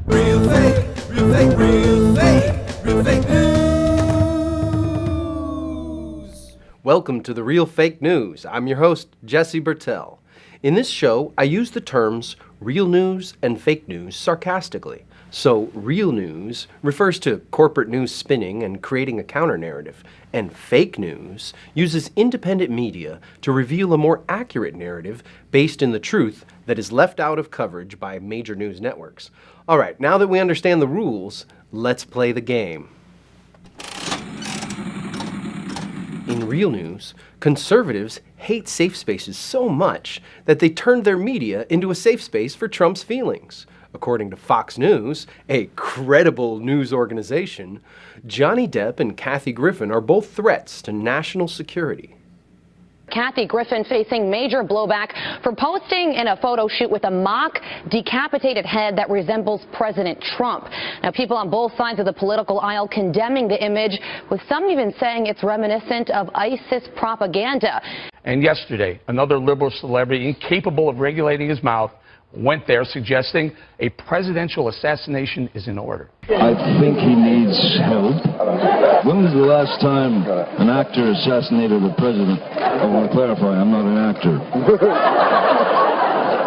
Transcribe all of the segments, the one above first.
Real fake, real fake, real fake, real fake news. Welcome to the Real Fake News. I'm your host, Jesse Bertel. In this show, I use the terms real news and fake news sarcastically. So, real news refers to corporate news spinning and creating a counter-narrative, and fake news uses independent media to reveal a more accurate narrative based in the truth that is left out of coverage by major news networks. All right, now that we understand the rules, let's play the game. In real news, conservatives hate safe spaces so much that they turned their media into a safe space for Trump's feelings. According to Fox News, a credible news organization, Johnny Depp and Kathy Griffin are both threats to national security. Kathy Griffin facing major blowback for posting in a photo shoot with a mock decapitated head that resembles President Trump. Now, people on both sides of the political aisle condemning the image, with some even saying it's reminiscent of ISIS propaganda. And yesterday, another liberal celebrity incapable of regulating his mouth went there suggesting a presidential assassination is in order. I think he needs help. When was the last time an actor assassinated a president? I want to clarify, I'm not an actor.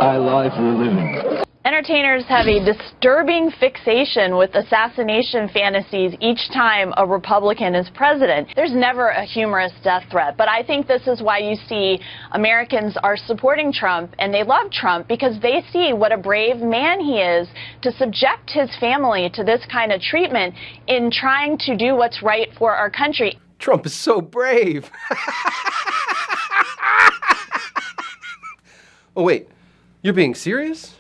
I lie for a living. Entertainers have a disturbing fixation with assassination fantasies each time a Republican is president. There's never a humorous death threat, but I think this is why you see Americans are supporting Trump, and they love Trump because they see what a brave man he is to subject his family to this kind of treatment in trying to do what's right for our country. Trump is so brave. Oh, wait, you're being serious?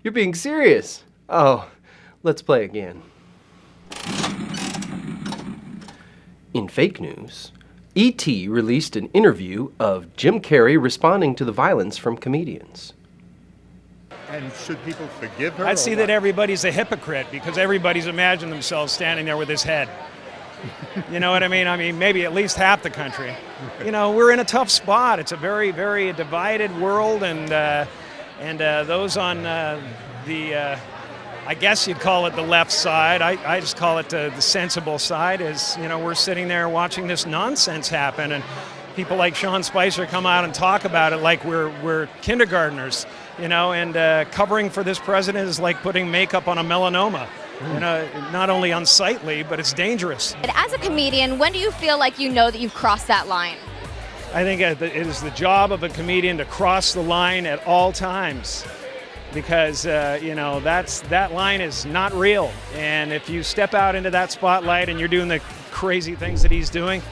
You're being serious. Oh, let's play again. In fake news, E.T. released an interview of Jim Carrey responding to the violence from comedians. And should people forgive her? I'd see that everybody's a hypocrite because everybody's imagined themselves standing there with his head. You know what I mean? I mean, maybe at least half the country. You know, we're in a tough spot. It's a very, very divided world, and those on I guess you'd call it the left side. I just call it the sensible side. Is, you know, we're sitting there watching this nonsense happen, and people like Sean Spicer come out and talk about it like we're kindergartners, you know, and covering for this president is like putting makeup on a melanoma. You know, not only unsightly, but it's dangerous. As a comedian, when do you feel like you know that you've crossed that line? I think it is the job of a comedian to cross the line at all times, because you know, that line is not real. And if you step out into that spotlight and you're doing the crazy things that he's doing,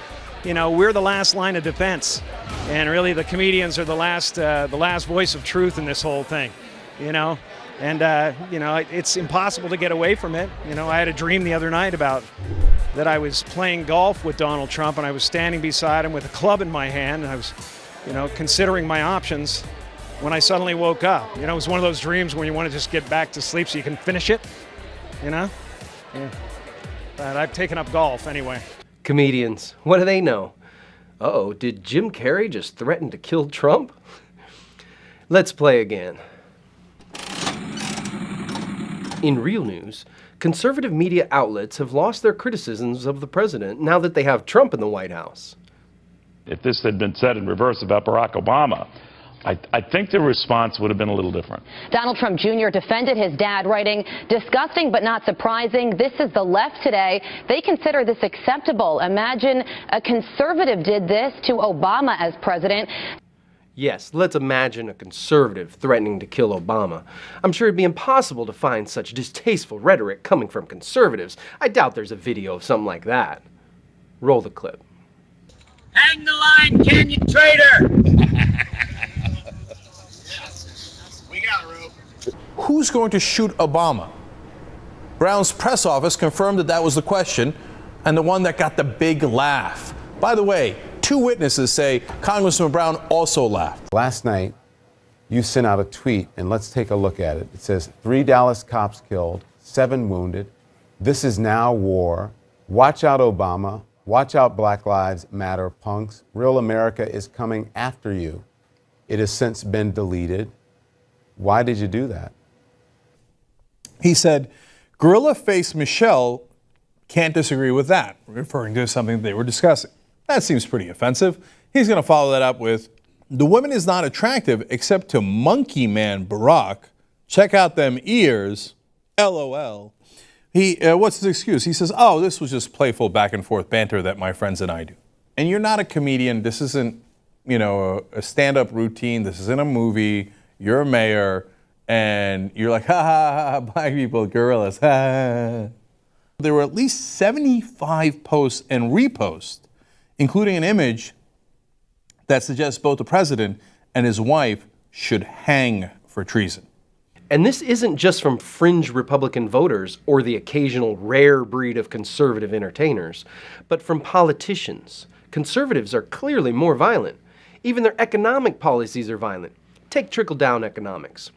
you know, we're the last line of defense, and really the comedians are the last voice of truth in this whole thing, you know. And you know, it's impossible to get away from it. You know, I had a dream the other night about that I was playing golf with Donald Trump, and I was standing beside him with a club in my hand, and I was, you know, considering my options when I suddenly woke up. You know, it was one of those dreams where you want to just get back to sleep so you can finish it, you know? Yeah. But I've taken up golf anyway. Comedians, what do they know? Uh-oh, did Jim Carrey just threaten to kill Trump? Let's play again. In real news, conservative media outlets have lost their criticisms of the president now that they have Trump in the White House. If this had been said in reverse about Barack Obama, I think the response would have been a little different. Donald Trump Jr. defended his dad, writing, "Disgusting but not surprising. This is the left today. They consider this acceptable. Imagine a conservative did this to Obama as president." Yes, let's imagine a conservative threatening to kill Obama. I'm sure it'd be impossible to find such distasteful rhetoric coming from conservatives. I doubt there's a video of something like that. Roll the clip. Hang the line, Canyon traitor! We got a rope. Who's going to shoot Obama? Brown's press office confirmed that was the question, and the one that got the big laugh. By the way, 2 witnesses say Congressman Brown also laughed. Last night, you sent out a tweet, and let's take a look at it. It says, 3 Dallas cops killed, 7 wounded. This is now war. Watch out, Obama. Watch out, Black Lives Matter punks. Real America is coming after you. It has since been deleted. Why did you do that? He said, Gorilla Face Michelle can't disagree with that, referring to something they were discussing. That seems pretty offensive. He's going to follow that up with, the woman is not attractive except to Monkey Man Barack. Check out them ears, LOL. What's his excuse? He says, oh, this was just playful back and forth banter that my friends and I do. And you're not a comedian. This isn't, a stand-up routine. This isn't a movie. You're a mayor, and you're like, ha ha ha, black people, gorillas, ha. There were at least 75 posts and reposts, including an image that suggests both the president and his wife should hang for treason. And this isn't just from fringe Republican voters or the occasional rare breed of conservative entertainers, but from politicians. Conservatives are clearly more violent. Even their economic policies are violent. Take trickle-down economics.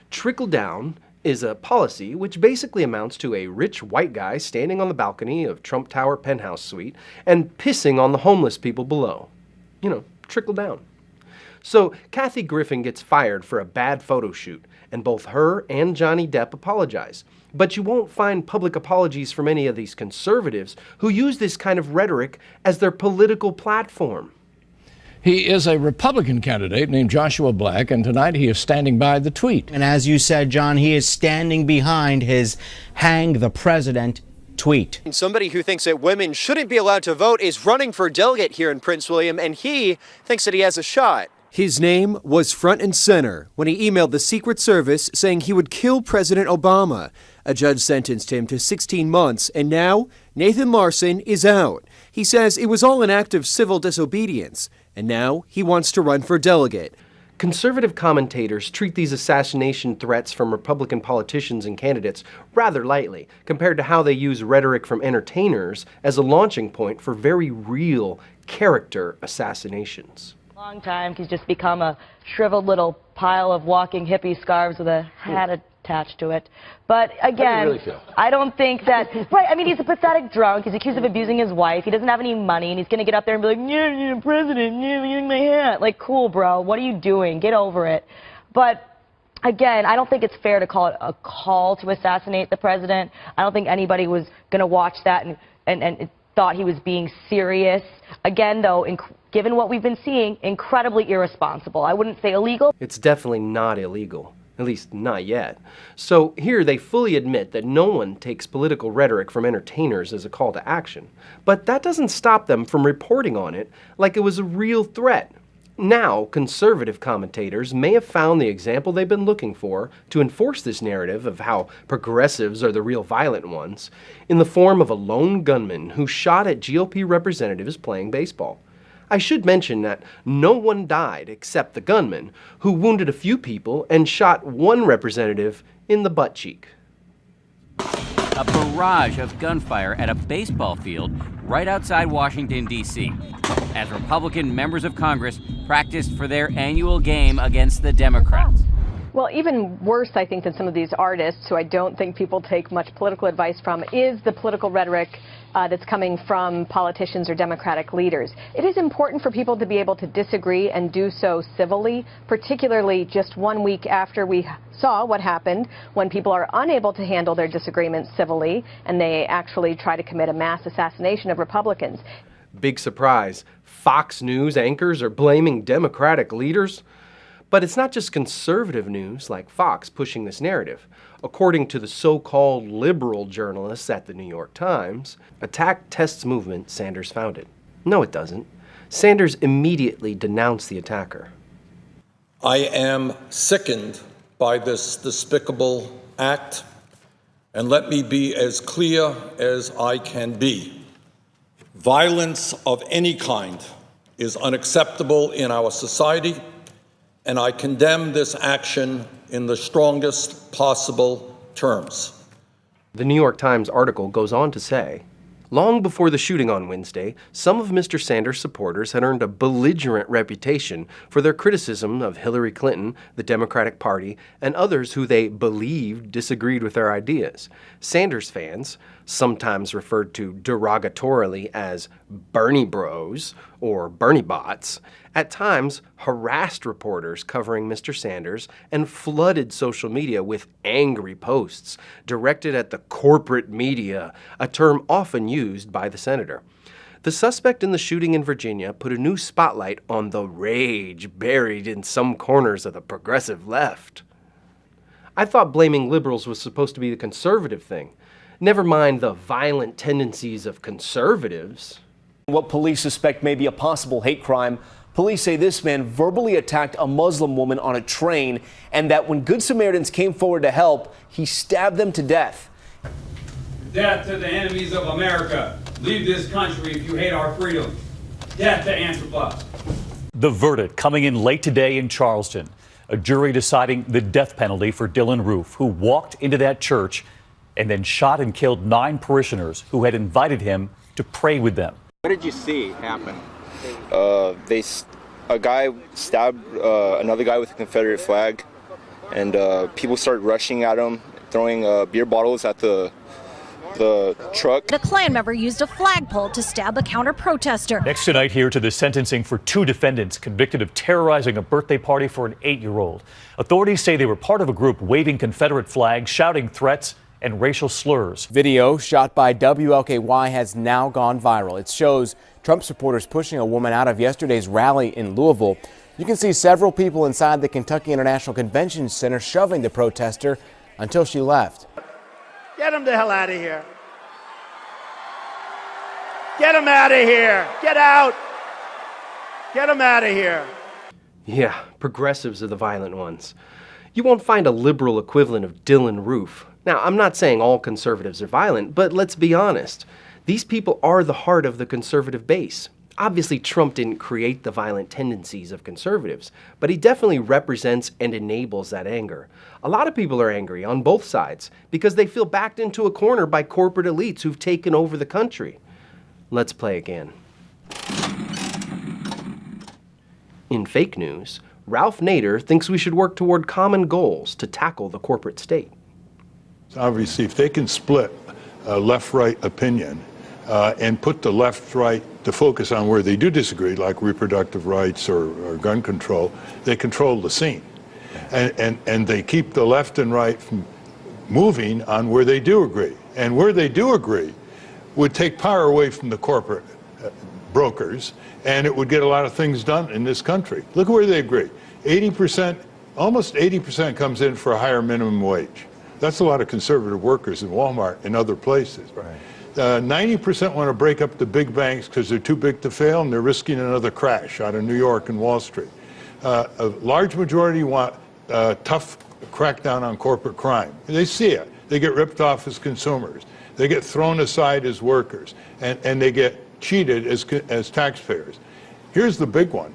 Trickle-down is a policy which basically amounts to a rich white guy standing on the balcony of Trump Tower penthouse suite and pissing on the homeless people below. Trickle down. So Kathy Griffin gets fired for a bad photo shoot, and both her and Johnny Depp apologize. But you won't find public apologies from any of these conservatives who use this kind of rhetoric as their political platform. He is a Republican candidate named Joshua Black, and tonight he is standing by the tweet. And as you said, John, he is standing behind his hang the president tweet. Somebody who thinks that women shouldn't be allowed to vote is running for delegate here in Prince William, and he thinks that he has a shot. His name was front and center when he emailed the Secret Service saying he would kill President Obama. A judge sentenced him to 16 months, and now Nathan Larson is out. He says it was all an act of civil disobedience, and now he wants to run for delegate. Conservative commentators treat these assassination threats from Republican politicians and candidates rather lightly compared to how they use rhetoric from entertainers as a launching point for very real character assassinations. Long time, he's just become a shriveled little pile of walking hippie scarves with a hat attached to it. But again, I don't think that, right, I mean, he's a pathetic drunk. He's accused of abusing his wife. He doesn't have any money, and he's going to get up there and be like, yeah, president, yeah, my hat. Like, cool, bro, what are you doing? Get over it. But again, I don't think it's fair to call it a call to assassinate the president. I don't think anybody was going to watch that and thought he was being serious. Again, though, given what we've been seeing, incredibly irresponsible. I wouldn't say illegal. It's definitely not illegal. At least not yet. So here they fully admit that no one takes political rhetoric from entertainers as a call to action. But that doesn't stop them from reporting on it like it was a real threat. Now, conservative commentators may have found the example they've been looking for to enforce this narrative of how progressives are the real violent ones in the form of a lone gunman who shot at GOP representatives playing baseball. I should mention that no one died except the gunman, who wounded a few people and shot one representative in the butt cheek. A barrage of gunfire at a baseball field right outside Washington, D.C., as Republican members of Congress practiced for their annual game against the Democrats. Well, even worse, I think, than some of these artists, who I don't think people take much political advice from, is the political rhetoric that's coming from politicians or Democratic leaders. It is important for people to be able to disagree and do so civilly, particularly just 1 week after we saw what happened when people are unable to handle their disagreements civilly and they actually try to commit a mass assassination of Republicans. Big surprise. Fox News anchors are blaming Democratic leaders? But it's not just conservative news like Fox pushing this narrative. According to the so-called liberal journalists at the New York Times, attack tests movement Sanders founded. No, it doesn't. Sanders immediately denounced the attacker. I am sickened by this despicable act, and let me be as clear as I can be. Violence of any kind is unacceptable in our society, and I condemn this action in the strongest possible terms. The New York Times article goes on to say, long before the shooting on Wednesday, some of Mr. Sanders' supporters had earned a belligerent reputation for their criticism of Hillary Clinton, the Democratic Party, and others who they believed disagreed with their ideas. Sanders fans, sometimes referred to derogatorily as Bernie Bros or Bernie Bots, at times harassed reporters covering Mr. Sanders and flooded social media with angry posts directed at the corporate media, a term often used by the senator. The suspect in the shooting in Virginia put a new spotlight on the rage buried in some corners of the progressive left. I thought blaming liberals was supposed to be the conservative thing. Never mind the violent tendencies of conservatives. What police suspect may be a possible hate crime. Police say this man verbally attacked a Muslim woman on a train, and that when Good Samaritans came forward to help, he stabbed them to death. Death to the enemies of America. Leave this country if you hate our freedom. Death to Antifa. The verdict coming in late today in Charleston. A jury deciding the death penalty for Dylan Roof, who walked into that church and then shot and killed 9 parishioners who had invited him to pray with them. What did you see happen? A guy stabbed another guy with a Confederate flag, and people started rushing at him, throwing beer bottles at the truck. The Klan member used a flagpole to stab a counter-protester. Next tonight here to the sentencing for 2 defendants convicted of terrorizing a birthday party for an 8-year-old. Authorities say they were part of a group waving Confederate flags, shouting threats and racial slurs. Video shot by WLKY has now gone viral. It shows Trump supporters pushing a woman out of yesterday's rally in Louisville. You can see several people inside the Kentucky International Convention Center shoving the protester until she left. Get him the hell out of here. Get him out of here. Get out. Get him out of here. Yeah, progressives are the violent ones. You won't find a liberal equivalent of Dylan Roof. Now, I'm not saying all conservatives are violent, but let's be honest. These people are the heart of the conservative base. Obviously, Trump didn't create the violent tendencies of conservatives, but he definitely represents and enables that anger. A lot of people are angry on both sides because they feel backed into a corner by corporate elites who've taken over the country. Let's play again. In fake news, Ralph Nader thinks we should work toward common goals to tackle the corporate state. Obviously, if they can split left-right opinion and put the left-right to focus on where they do disagree, like reproductive rights or gun control, they control the scene. And they keep the left and right from moving on where they do agree. And where they do agree would take power away from the corporate brokers, and it would get a lot of things done in this country. Look at where they agree. 80%, almost 80% comes in for a higher minimum wage. That's a lot of conservative workers in Walmart and other places. Right. 90% want to break up the big banks because they're too big to fail and they're risking another crash out of New York and Wall Street. A large majority want tough crackdown on corporate crime. They see it. They get ripped off as consumers. They get thrown aside as workers, and they get cheated as taxpayers. Here's the big one.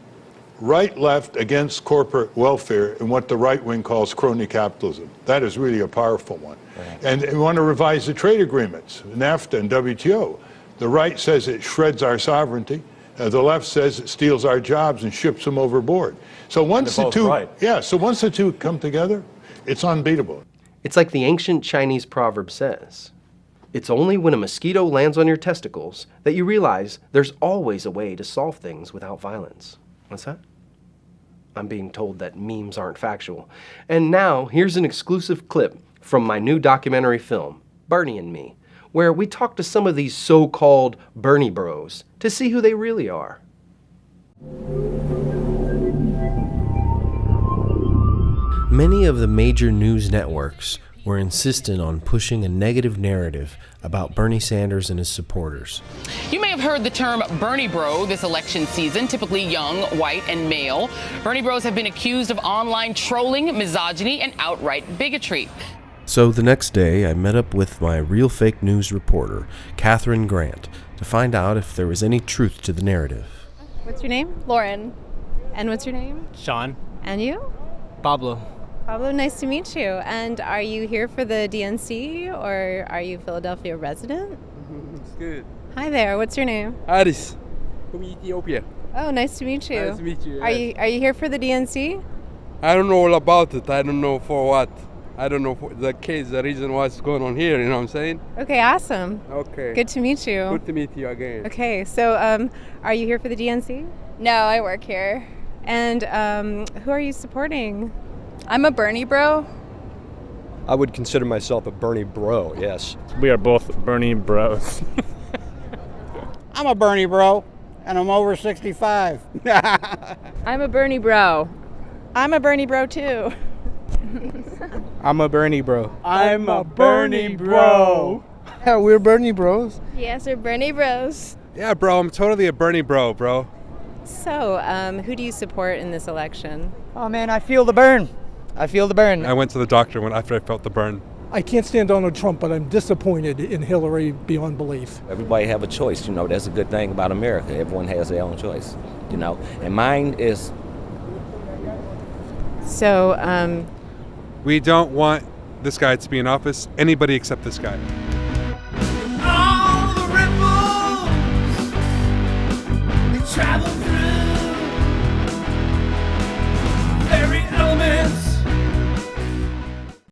Right, left against corporate welfare and what the right wing calls crony capitalism. That is really a powerful one. Right. And we want to revise the trade agreements, NAFTA and WTO. The right says it shreds our sovereignty. The left says it steals our jobs and ships them overboard. So once the two, right. So once the two come together, it's unbeatable. It's like the ancient Chinese proverb says. It's only when a mosquito lands on your testicles that you realize there's always a way to solve things without violence. What's that? I'm being told that memes aren't factual. And now, here's an exclusive clip from my new documentary film, Bernie and Me, where we talk to some of these so-called Bernie bros to see who they really are. Many of the major news networks were insistent on pushing a negative narrative about Bernie Sanders and his supporters. You may have heard the term Bernie bro this election season, typically young, white, and male. Bernie bros have been accused of online trolling, misogyny, and outright bigotry. So the next day, I met up with my real fake news reporter, Catherine Grant, to find out if there was any truth to the narrative. What's your name? Lauren. And what's your name? Sean. And you? Pablo. Pablo, nice to meet you. And are you here for the DNC or are you a Philadelphia resident? It's good. Hi there. What's your name? Aris from Ethiopia. Oh, nice to meet you. Nice to meet you. Are you here for the DNC? I don't know all about it. I don't know for what. I don't know the case, the reason what's going on here. You know what I'm saying? Okay, awesome. Okay. Good to meet you. Good to meet you again. Okay, so are you here for the DNC? No, I work here. And who are you supporting? I'm a Bernie bro. I would consider myself a Bernie bro, yes. We are both Bernie bros. I'm a Bernie bro, and I'm over 65. I'm a Bernie bro. I'm a Bernie bro too. I'm a Bernie bro. I'm a Bernie bro. Yeah, we're Bernie bros. Yes, we're Bernie bros. Yeah, bro, I'm totally a Bernie bro, bro. So, who do you support in this election? Oh man, I feel the burn. I feel the burn. I went to the doctor after I felt the burn. I can't stand Donald Trump, but I'm disappointed in Hillary beyond belief. Everybody have a choice, you know, that's a good thing about America. Everyone has their own choice, you know, and mine is... So, We don't want this guy to be in office, anybody except this guy.